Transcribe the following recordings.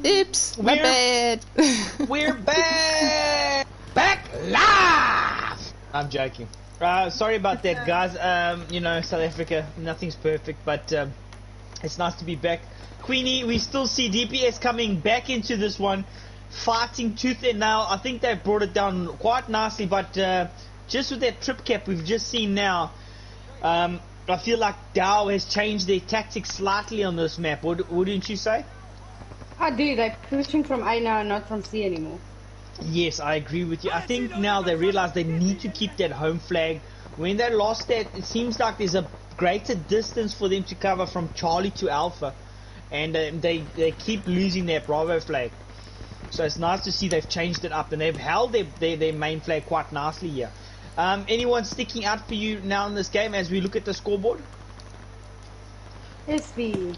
Oops, my bad. We're back! Back live! I'm joking. Sorry about that, guys. You know, South Africa, nothing's perfect, but it's nice to be back. Queenie, we still see DPS coming back into this one, fighting tooth and nail. I think they've brought it down quite nicely, but just with that trip cap we've just seen now, I feel like DoW has changed their tactics slightly on this map. Wouldn't you say? I do. They're pushing from A now, not from C anymore. Yes, I agree with you. I think now they realize they need to keep that home flag. When they lost that, it seems like there's a greater distance for them to cover from Charlie to Alpha, and they keep losing their Bravo flag. So it's nice to see they've changed it up, and they've held their main flag quite nicely here. Anyone sticking out for you now in this game as we look at the scoreboard? SB.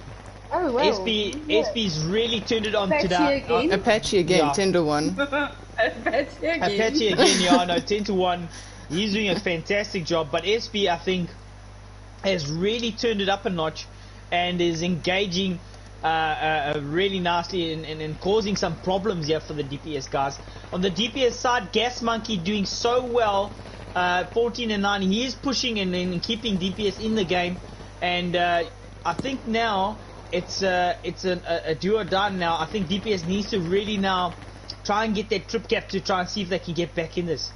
Oh well. SB's really turned it on Apache today. again? Apache again, Yeah. 10-1. Apache again. Apache again, yeah, I know, 10-1. He's doing a fantastic job, but SB, I think, has really turned it up a notch and is engaging really nicely and causing some problems here for the DPS guys. On the DPS side, Gas Monkey doing so well, 14-9. He is pushing and keeping DPS in the game, and I think now it's a do or die now. I think DPS needs to really now try and get that trip cap to try and see if they can get back in this.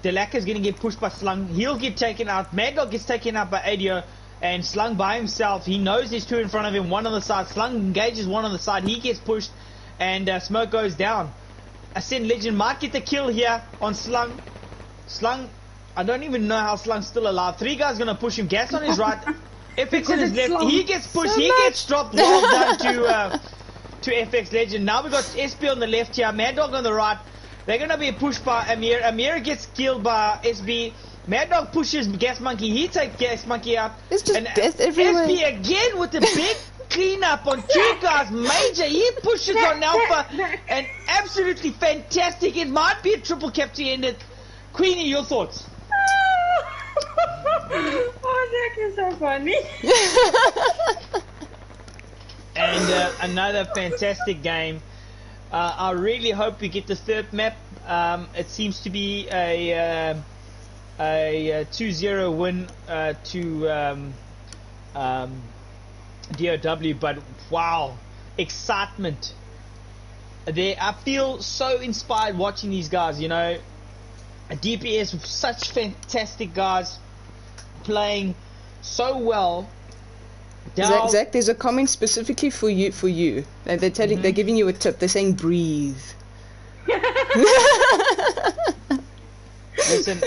Delacca is going to get pushed by Slung. He'll get taken out. Mad Dog gets taken out by Adio, and Slung by himself. He knows there's two in front of him, one on the side. Slung engages one on the side. He gets pushed, and Smoke goes down. Ascend Legend might get the kill here on Slung. Slung, I don't even know how Slung's still alive. Three guys going to push him. Gas on his right. FX on his left. Slung. He gets pushed. So He much. gets dropped well down to FX Legend. Now we got SB on the left here. Mad Dog on the right. They're going to be pushed by Amir. Amir gets killed by SB. Mad Dog pushes Gas Monkey. He takes Gas Monkey out. It's just and death everywhere. SB again with the big cleanup on two guys. Major. He pushes on Alpha. And absolutely fantastic. It might be a triple cap to end it. Queenie, your thoughts? Oh, that is so funny. And another fantastic game. I really hope we get the third map. It seems to be a 2-0 win to DoW, but wow, excitement there. I feel so inspired watching these guys, you know. A DPS with such fantastic guys playing so well. Zach, there's a comment specifically for you. They're telling, they're giving you a tip. They're saying breathe. Listen,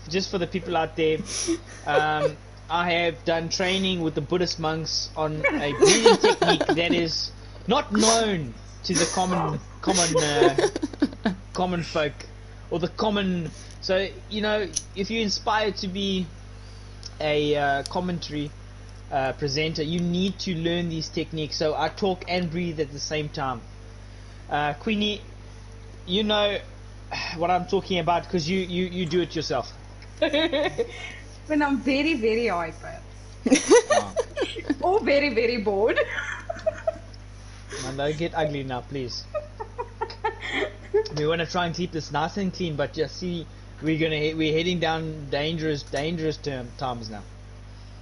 just for the people out there, I have done training with the Buddhist monks on a breathing technique that is not known to the common folk or the common. So you know, if you're inspired to be a commentary presenter, you need to learn these techniques. So I talk and breathe at the same time. Queenie, you know what I'm talking about because you do it yourself. When I'm very, very hyper. Oh. Or very, very bored. Man, don't get ugly now, please. We want to try and keep this nice and clean, but just see, we're heading down dangerous times now.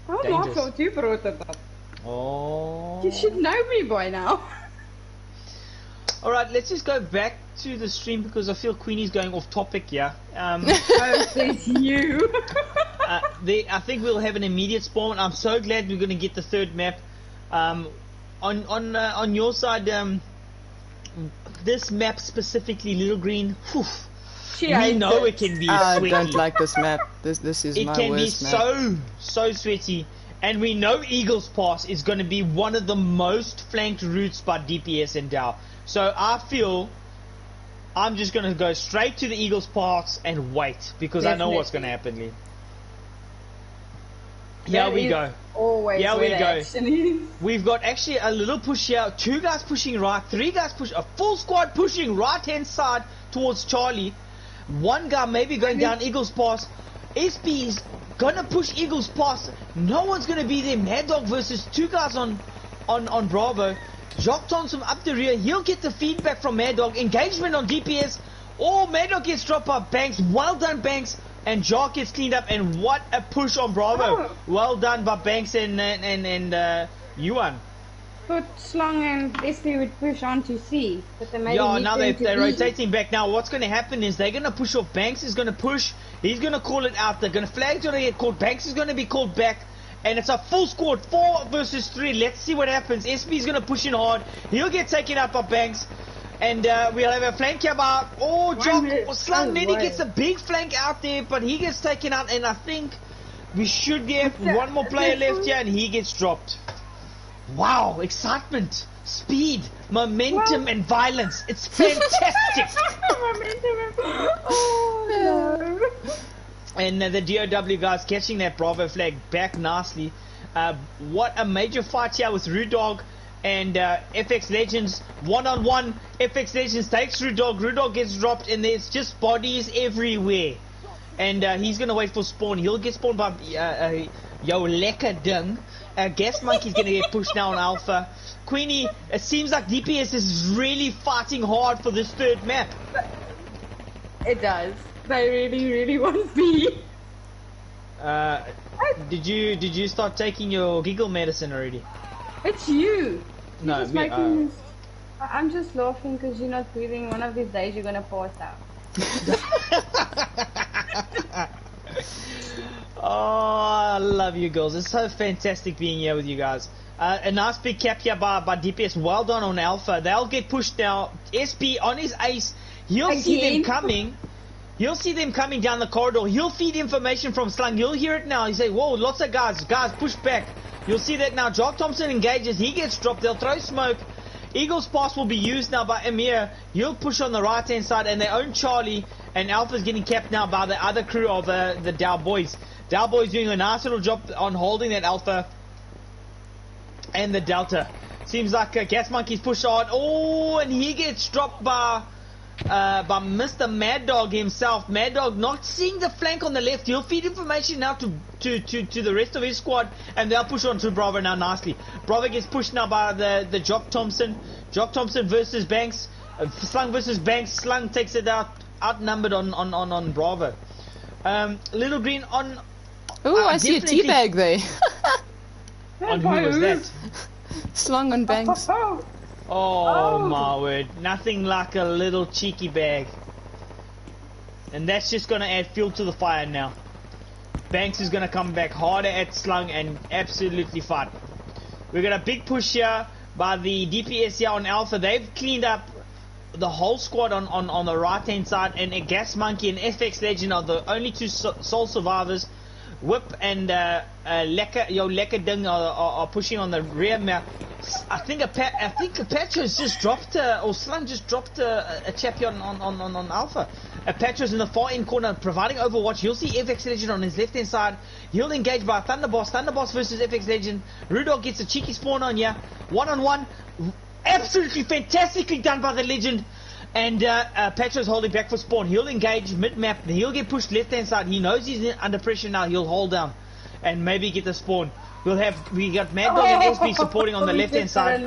Oh, Dangerous. I thought you brought it up. Oh. You should know me by now. All right, let's just go back to the stream because I feel Queenie's going off topic here. Oh, says you. I think we'll have an immediate spawn. I'm so glad we're going to get the third map. On your side, this map specifically, Little Green. Whew, we know it can be I sweaty. don't like this map. This is It my can be worst map. so sweaty, and we know Eagles Pass is going to be one of the most flanked routes by DPS and DoW. So I feel I'm just going to go straight to the Eagles Pass and wait because I know what's going to happen, Lee. Here we go. Always Here where we the go. action is. We've got actually a little push here. Two guys pushing right, three guys push, a full squad pushing right hand side towards Charlie. One guy maybe going down Eagles Pass. SB is gonna push Eagles Pass. No one's gonna be there. Mad Dog versus two guys on Bravo. Jock Thompson up the rear. He'll get the feedback from Mad Dog. Engagement on DPS. Oh, Mad Dog gets dropped by Banks. Well done, Banks. And Jock gets cleaned up. And what a push on Bravo. Well done by Banks and Yuan. Thought Slung and SP would push on to C, but they maybe now they're rotating back. Now what's going to happen is they're going to push off. Banks is going to push. He's going to call it out. They're going to flag to get called. Banks is going to be called back. And it's a full squad, 4 versus 3. Let's see what happens. SP is going to push in hard. He'll get taken out by Banks. And we'll have a flank here by... Oh, Jock. Slung Neddy gets a big flank out there, but he gets taken out. And I think we should get one more player left here, and he gets dropped. Wow, excitement, speed, momentum, and violence. It's fantastic. Oh, no. And the DoW guys catching that Bravo flag back nicely. What a major fight here with Rudog and FX Legends. One-on-one, FX Legends takes Rudog. Rudog gets dropped, and there's just bodies everywhere. And he's going to wait for spawn. He'll get spawned by Yo Lekker Ding. Gas Monkey's going to get pushed now on Alpha. Queenie, it seems like DPS is really fighting hard for this third map. It does. They really, really want me. Did you start taking your giggle medicine already? It's you. No, me. I'm just laughing because you're not breathing. One of these days you're going to pass out. Oh, I love you girls. It's so fantastic being here with you guys. A nice big cap here by DPS. Well done on Alpha. They'll get pushed now. SP on his ace. He'll see them coming. He'll see them coming down the corridor. He'll feed information from Slung. You'll hear it now. He'll say, whoa, lots of guys. Guys, push back. You'll see that now. Jock Thompson engages. He gets dropped. They'll throw smoke. Eagle's pass will be used now by Amir. He'll push on the right-hand side, and they own Charlie. And Alpha's getting capped now by the other crew of the DoW boys. DoW boys doing a nice little job on holding that Alpha and the Delta. Seems like Gas Monkey's pushed hard. Oh, and he gets dropped by Mr. Mad Dog himself. Mad Dog not seeing the flank on the left. He'll feed information now to the rest of his squad, and they'll push on to Bravo now nicely. Bravo gets pushed now by the Jock Thompson. Jock Thompson versus Banks. Slung versus Banks. Slung takes it outnumbered on Bravo. Little Green on... Oh, I see a teabag there. On who was that? Slung on Banks. Oh my word. Nothing like a little cheeky bag. And that's just going to add fuel to the fire now. Banks is going to come back harder at Slung and absolutely fight. We've got a big push here by the DPS here on Alpha. They've cleaned up the whole squad on the right hand side, and a Gas Monkey and FX Legend are the only two sole survivors. Whip and Lekker Ding are pushing on the rear map. I think Apache's just dropped or Slung just dropped a chap here on Alpha. Apache's in the far end corner providing overwatch. You'll see FX Legend on his left hand side. He'll engage by Thunderboss. Thunderboss versus FX Legend. Rudog gets a cheeky spawn on here. One-on-one. Absolutely fantastically done by the Legend. And Patro's holding back for spawn. He'll engage mid-map. He'll get pushed left-hand side. He knows he's under pressure now. He'll hold down and maybe get the spawn. We got Mad Dog and SB supporting on the left-hand side.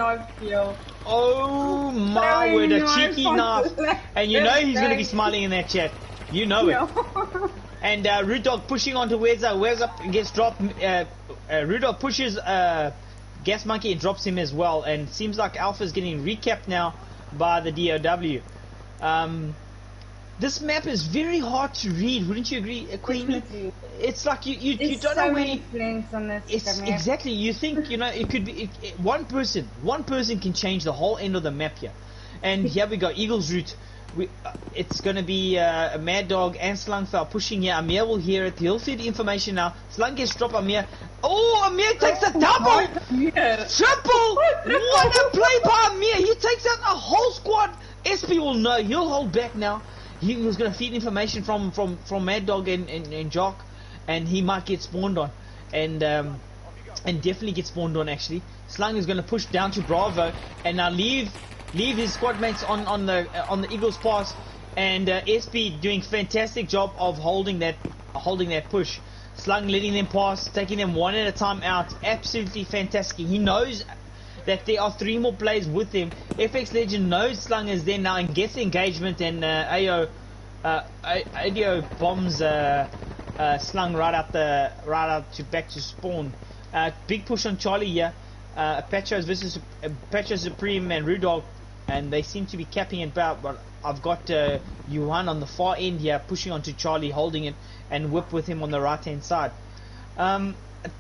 Oh my word, a cheeky knife. And you know he's going to be smiling in that chat. You know it. And Root Dog pushing onto Weza. Weza gets dropped. Root Dog pushes Gas Monkey and drops him as well. And seems like Alpha's getting recapped now by the DoW. This map is very hard to read, wouldn't you agree, Queen? Definitely. It's like you don't so know many flanks on this map. Exactly. You think it could be one person can change the whole end of the map here. And here we go, Eagle's route. It's going to be a Mad Dog and Slungfell pushing here. Amir will hear it. He'll see the information now. Slung gets dropped. Amir. Oh, Amir takes a double, triple. What a play by Amir! He takes out a whole squad. SP will know. He'll hold back now. He was going to feed information from Mad Dog and Jock, and he might get spawned on, and definitely get spawned on actually. Slung is going to push down to Bravo and now leave his squad mates on the Eagles pass, and SP doing fantastic job of holding that push. Slung letting them pass, taking them one at a time out. Absolutely fantastic. He knows that there are 3 more players with him. FX Legend knows Slung is there now and gets the engagement, and ADO bombs Slung right out to back to spawn. Big push on Charlie here. Petros versus Petros Supreme and Rudolph, and they seem to be capping it out, but I've got Yuan on the far end here pushing onto Charlie, holding it, and Whip with him on the right hand side.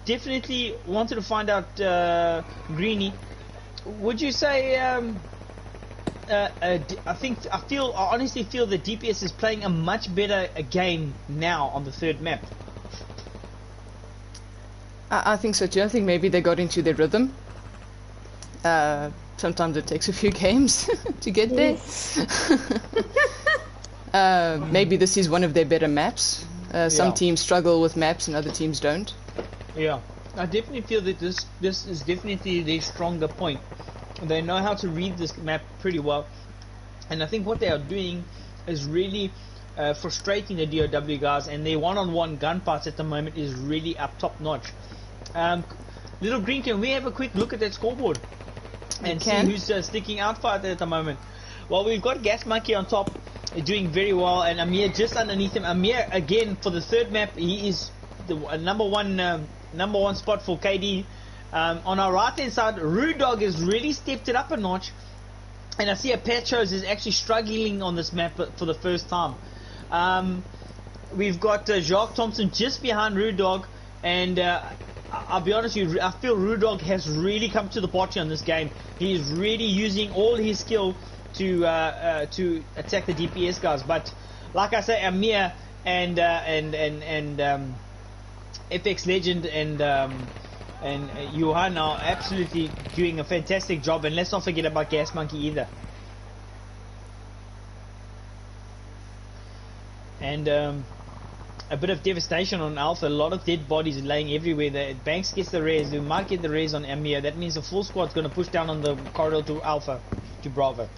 Definitely wanted to find out, Greeny, would you say I honestly feel that DPS is playing a much better game now on the 3rd map? I think so too. I think maybe they got into their rhythm. Sometimes it takes a few games to get there. Maybe this is one of their better maps. Some teams struggle with maps and other teams don't. Yeah, I definitely feel that this is definitely their stronger point. They know how to read this map pretty well, and I think what they are doing is really frustrating the DoW guys, and their one-on-one gunfights at the moment is really up top notch. Little Green, can we have a quick look at that scoreboard and see who's sticking out for it at the moment? Well, we've got Gas Monkey on top, doing very well, and Amir just underneath him. Amir again for the 3rd map, he is the number one spot for KD. On our right hand side, Rudog has really stepped it up a notch, and I see Petros is actually struggling on this map for the first time. We've got Jacques Thompson just behind Rudog, and I'll be honest with you, I feel Rudog has really come to the party on this game. He's really using all his skill to attack the DPS guys. But like I say, Amir and FX Legend and Johan are absolutely doing a fantastic job. And let's not forget about Gas Monkey either. And a bit of devastation on Alpha. A lot of dead bodies laying everywhere. Banks gets the res. They might get the res on Amir. That means the full squad's going to push down on the corridor to Alpha, to Bravo.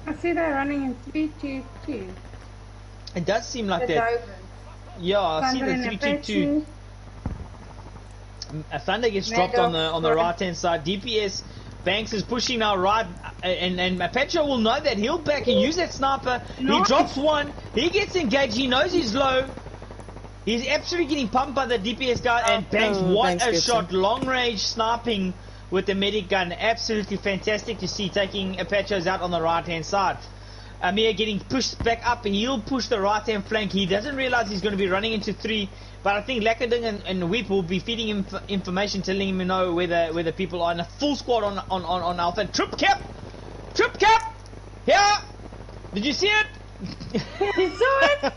I see they're running in 3-2-2. It does seem like that. Yeah, I see the 3-2-2. Thunder gets dropped on the right hand side. DPS Banks is pushing now right, and Petro will know that. He'll back and use that sniper. He drops one. He gets engaged. He knows he's low. He's absolutely getting pumped by the DPS guy. And Banks, what a shot! Long range sniping with the medic gun. Absolutely fantastic to see, taking Petros out on the right hand side. Amir getting pushed back up. He'll push the right hand flank. He doesn't realize he's going to be running into 3. But I think Lakadung and Weep will be feeding him information, telling him where the people are. And a full squad on Alpha. Trip cap! Here! Did you see it? You saw it?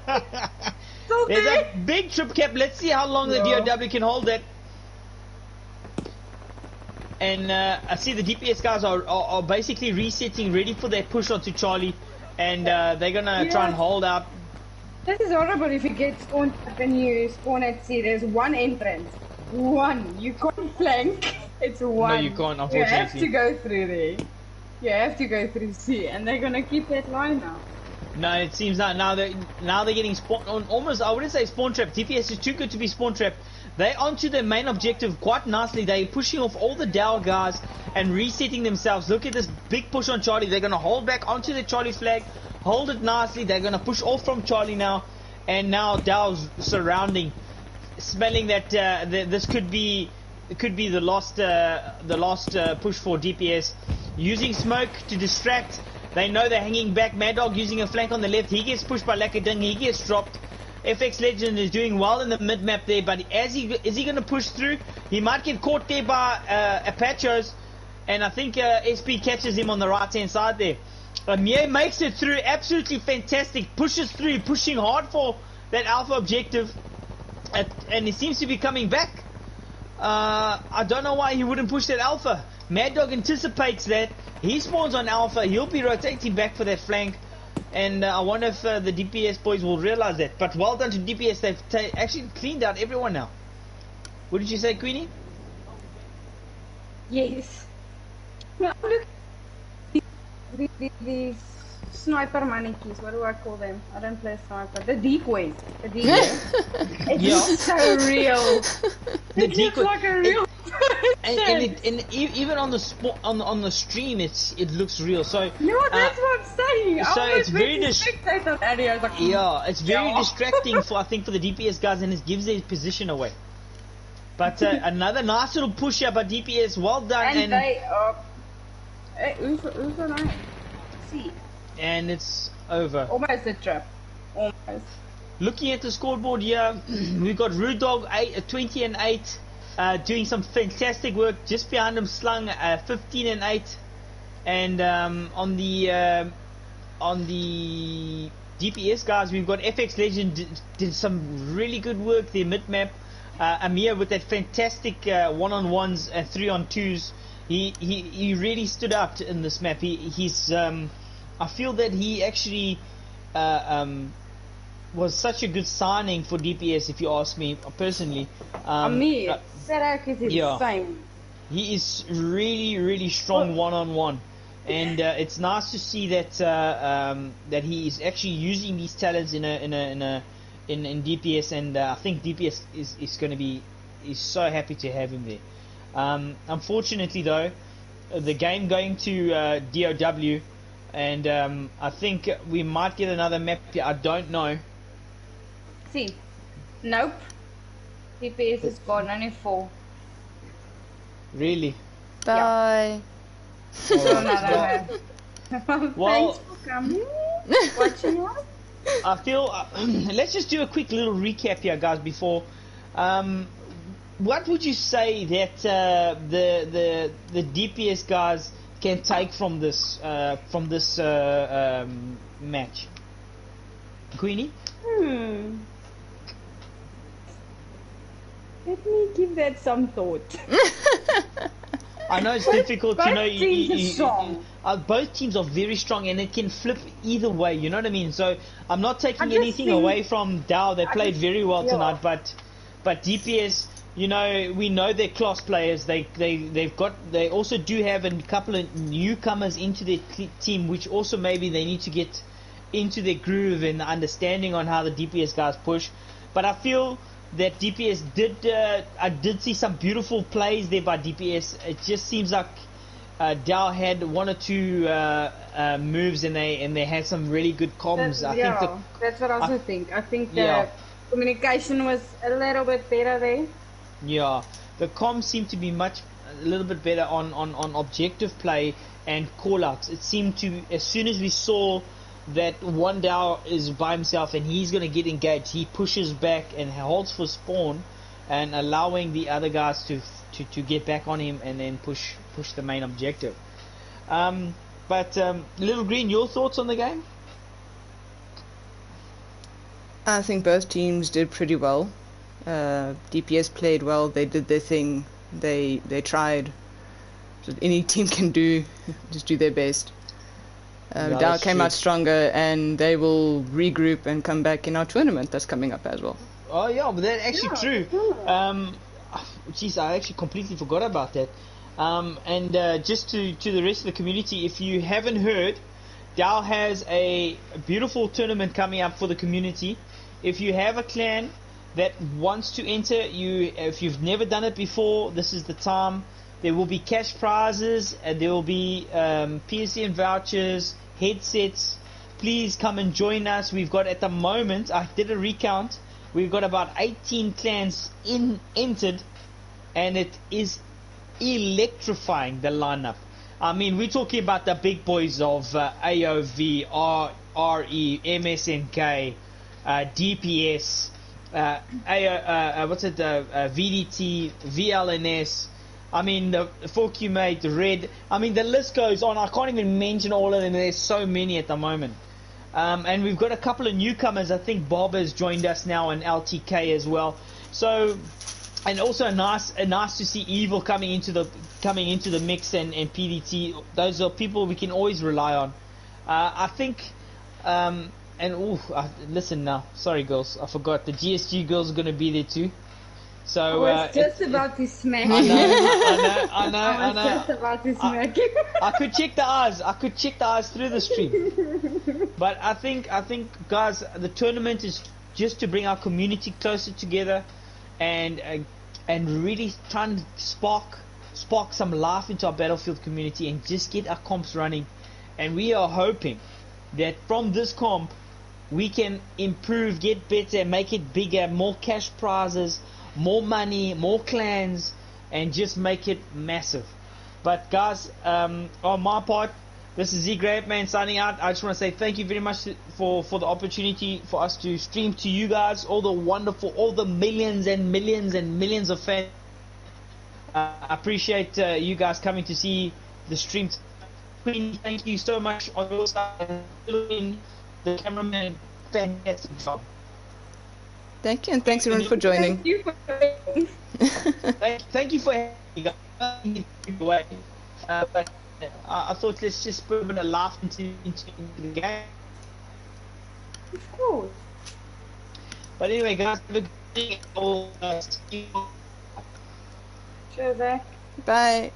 So there's a big trip cap. Let's see how long the DoW can hold it. And I see the DPS guys are basically resetting, ready for their push onto Charlie. And they're going to try and hold out. This is horrible if you get spawned up and you spawn at C. There's one entrance. One. You can't flank. It's one. No, you can't, unfortunately. You have to go through there. You have to go through C. And they're going to keep that line now. No, it seems like now they're getting spawn on almost, I wouldn't say spawn trap. DPS is too good to be spawn trap. They're onto their main objective quite nicely. They're pushing off all the DoW guys and resetting themselves. Look at this big push on Charlie. They're going to hold back onto the Charlie flag. Hold it nicely. They're going to push off from Charlie now, and now DoW's surrounding, smelling that this could be the last push for DPS. Using smoke to distract. They know they're hanging back. Mad Dog using a flank on the left. He gets pushed by Lakadung. He gets dropped. FX Legend is doing well in the mid map there, but is he going to push through? He might get caught there by Apaches, and I think SP catches him on the right hand side there. Amir makes it through, absolutely fantastic, pushes through, pushing hard for that Alpha objective, and he seems to be coming back. I don't know why he wouldn't push that Alpha. Mad Dog anticipates that, he spawns on Alpha, he'll be rotating back for that flank, and I wonder if the DPS boys will realize that. But well done to DPS, they've actually cleaned out everyone now. What did you say, Queenie? Yes. No, look. These sniper monkeys, what do I call them? I don't play sniper. The decoys. It's so real. It looks like a real even on the on the stream, it looks real. So No, that's what I'm saying. so it's very yeah, it's very distracting for I think for the DPS guys, and it gives their position away. But another nice little push up by DPS. Well done. And they hey, who's on I? See. And it's over. Almost a trip. Almost. Looking at the scoreboard here, we've got Rude Dog 20 and 8, doing some fantastic work. Just behind him, Slung 15 and 8, and on the DPS guys, we've got FX Legend did some really good work there mid map. Amir with that fantastic 1-on-1s and 3-on-2s. He really stood out in this map. He's I feel that he actually was such a good signing for DPS, if you ask me personally. Amir, Sarak is insane. He is really strong one-on-one, and it's nice to see that that he is actually using these talents in DPS, and I think DPS is going to be so happy to have him there. Unfortunately though, the game going to DoW, and I think we might get another map here. I don't know. See, nope. DPS is gone, only 4. Really? Bye. Yeah. Well, thanks for coming. Watching us. I feel let's just do a quick little recap here, guys. Before, what would you say that the DPS guys can take from this match? Queenie? Let me give that some thought. I know it's difficult, both you know. Teams are strong. Both teams are very strong, and it can flip either way. You know what I mean? So I'm not taking I anything think- away from DoW. They played very well yeah. tonight, but DPS, you know, we know they're class players. They also do have a couple of newcomers into their team, which also maybe they need to get into their groove and understanding on how the DPS guys push. But I feel that DPS I did see some beautiful plays there by DPS. It just seems like DoW had 1 or 2 moves, and they had some really good comms. That's what I also think. I think the communication was a little bit better there. Yeah, the comms seemed to be a little bit better on objective play and call-outs. It seemed to, as soon as we saw that one DoW is by himself and he's going to get engaged, he pushes back and holds for spawn, and allowing the other guys to get back on him and then push the main objective. But Little Green, your thoughts on the game? I think both teams did pretty well. DPS played well. They did their thing. They tried. So any team can do, just do their best. DoW came out stronger, and they will regroup and come back in our tournament that's coming up as well. Oh yeah, but that's actually true. Jeez, I actually completely forgot about that. And just to the rest of the community, if you haven't heard, DoW has a beautiful tournament coming up for the community. If you have a clan that wants to enter, if you've never done it before, this is the time. There will be cash prizes, and there will be PSN vouchers, headsets. Please come and join us. We've got, at the moment, I did a recount, we've got about 18 clans entered, and it is electrifying, the lineup. I mean, we're talking about the big boys of AOV, RE, MSNK, DPS, VDT, VLNS. I mean, the Fork You Made, the Red. I mean, the list goes on. I can't even mention all of them. There's so many at the moment. And we've got a couple of newcomers. I think Bob has joined us now, and LTK as well. So, and also nice to see Evil coming into the mix, and PDT. Those are people we can always rely on. I think. Listen now. Sorry, girls. I forgot. The GSG girls are going to be there too. So I was just about to smack you. I know. I was just about to smack you. I could check the eyes. Through the stream. But I think, guys, the tournament is just to bring our community closer together, and really trying to spark spark some life into our Battlefield community and just get our comps running. And we are hoping that from this comp we can improve, get better, make it bigger, more cash prizes, more money, more clans, and just make it massive. But guys, on my part, this is Z Grapeman signing out. I just want to say thank you very much for the opportunity for us to stream to you guys, all the millions and millions and millions of fans. I appreciate you guys coming to see the stream. Queen, thank you so much on your side. The cameraman, fantastic job. Thank you, and thanks everyone for joining. Thank you for Thank you for having me. But I thought let's just put a bit of laugh into the game. Of course. But anyway, guys, have a good day. I'll see you. Sure, Zach. Bye.